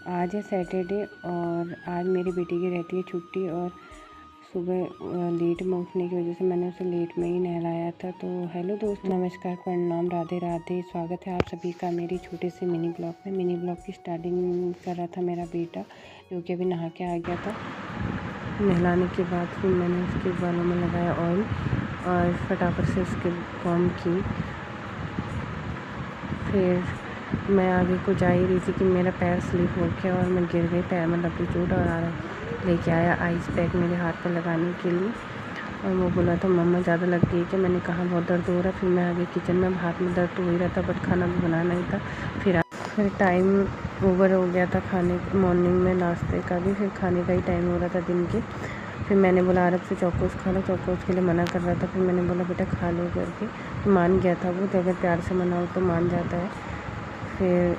आज है सैटरडे और आज मेरी बेटी की रहती है छुट्टी और सुबह लेट में उठने की वजह से मैंने उसे लेट में ही नहलाया था। तो हेलो दोस्त, नमस्कार, प्रणाम, राधे राधे। स्वागत है आप सभी का मेरी छोटे से मिनी ब्लॉग में। मिनी ब्लॉग की स्टार्टिंग कर रहा था मेरा बेटा, जो कि अभी नहा के आ गया था। नहलाने के बाद फिर मैंने उसके बालों में लगाया ऑयल और फटाफट से उसके कॉम की। फिर मैं आगे को जा ही रही थी कि मेरा पैर स्लिप हो गया और मैं गिर गई। पैर में लगी चोट और लेके आया आइस पैक मेरे हाथ पर लगाने के लिए। और वो बोला था मम्मा ज़्यादा लग गई क्या? मैंने कहा बहुत दर्द हो रहा है। फिर मैं आगे किचन में, हाथ में दर्द तो हो ही रहा था बट खाना भी बनाना ही था। फिर टाइम ओवर हो गया था खाने, मॉर्निंग में नाश्ते का भी, फिर खाने का ही टाइम हो रहा था दिन के। फिर मैंने बोला आरब से चौकोस खा लो, चौकोस के लिए मना कर रहा था। फिर मैंने बोला बेटा खा लो करके, तो मान गया था वो। तो अगर प्यार से मनाओ तो मान जाता है। फिर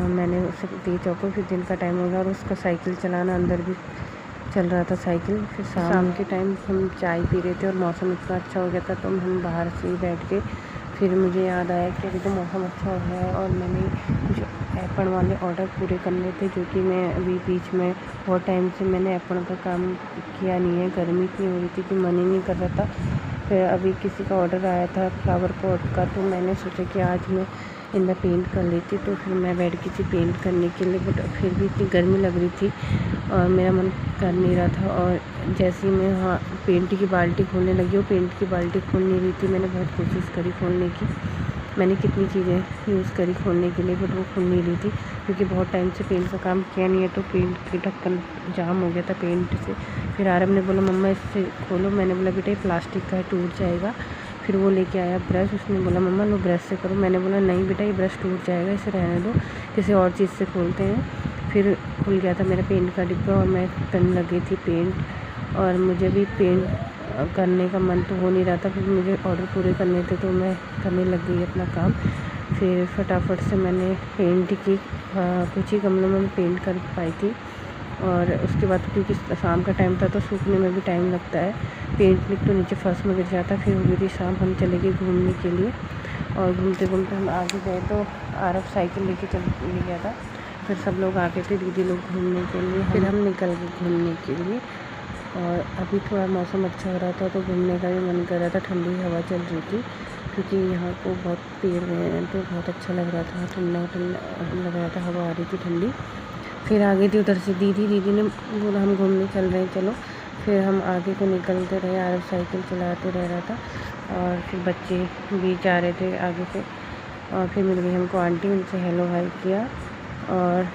मैंने उसे दी चौको। फिर दिन का टाइम हो गया और उसका साइकिल चलाना, अंदर भी चल रहा था साइकिल। फिर शाम के टाइम हम चाय पी रहे थे और मौसम इतना अच्छा हो गया था तो हम बाहर से ही बैठ के। फिर मुझे याद आया कि अभी तो मौसम अच्छा हो गया है और मैंने कुछ एप्पन वाले ऑर्डर पूरे करने थे, जो कि मैं अभी बीच में बहुत टाइम से मैंने एप्पन का काम किया नहीं है। गर्मी इतनी हो रही थी कि मन ही नहीं कर रहा था। फिर अभी किसी का ऑर्डर आया था फ्लावर पॉट का, तो मैंने सोचा कि आज मैं इनमें पेंट कर लेती। तो फिर मैं बैठ गई थी पेंट करने के लिए, बट फिर भी इतनी गर्मी लग रही थी और मेरा मन कर नहीं रहा था। और जैसे ही मैं पेंट की बाल्टी खोलने लगी, वो पेंट की बाल्टी खोल नहीं रही थी। मैंने बहुत कोशिश करी खोलने की, मैंने कितनी चीज़ें यूज़ करी खोलने के लिए, बट वो खुल नहीं रही थी क्योंकि बहुत टाइम से पेंट का काम किया नहीं है। तो पेंट के ढक्कन जाम हो गया था पेंट से। फिर आरब ने बोला मम्मा इससे खोलो। मैंने बोला बेटा ये प्लास्टिक का है, टूट जाएगा। फिर वो लेके आया ब्रश, उसने बोला मम्मा लो ब्रश से करो। मैंने बोला नहीं बेटा ये ब्रश टूट जाएगा, इसे रहने दो, किसी और चीज़ से खोलते हैं। फिर खुल गया था मेरा पेंट का डिब्बा और मैं करने लगी थी पेंट। और मुझे भी पेंट करने का मन तो हो नहीं रहा था, फिर मुझे ऑर्डर पूरे करने थे तो मैं करने लग गई अपना काम। फिर फटाफट से मैंने पेंट की, कुछ ही गमलों में पेंट कर पाई थी। और उसके बाद क्योंकि शाम का टाइम था तो सूखने में भी टाइम लगता है, पेंट तो नीचे फर्श में गिर जाता। फिर हो गई थी शाम, हम चले गए घूमने के लिए। और घूमते घूमते हम आगे गए तो आरब साइकिल लेके चल गया था। फिर सब लोग आ गए थे, दीदी लोग घूमने के लिए। फिर हम निकल गए घूमने के लिए। और अभी थोड़ा मौसम अच्छा हो रहा था तो घूमने का भी मन कर रहा था। ठंडी हवा चल रही थी क्योंकि यहाँ को बहुत पेड़ हैं तो बहुत अच्छा लग रहा था, ठंडा ठंडा लग रहा था, हवा आ रही थी ठंडी। फिर आ गई थी उधर से दीदी ने बोला हम घूमने चल रहे हैं चलो। फिर हम आगे को निकलते रहे, आरब साइकिल चलाते रह रहा था और फिर बच्चे भी जा रहे थे आगे से। और फिर मिल गई हमको आंटी, उनसे हेलो हाय किया और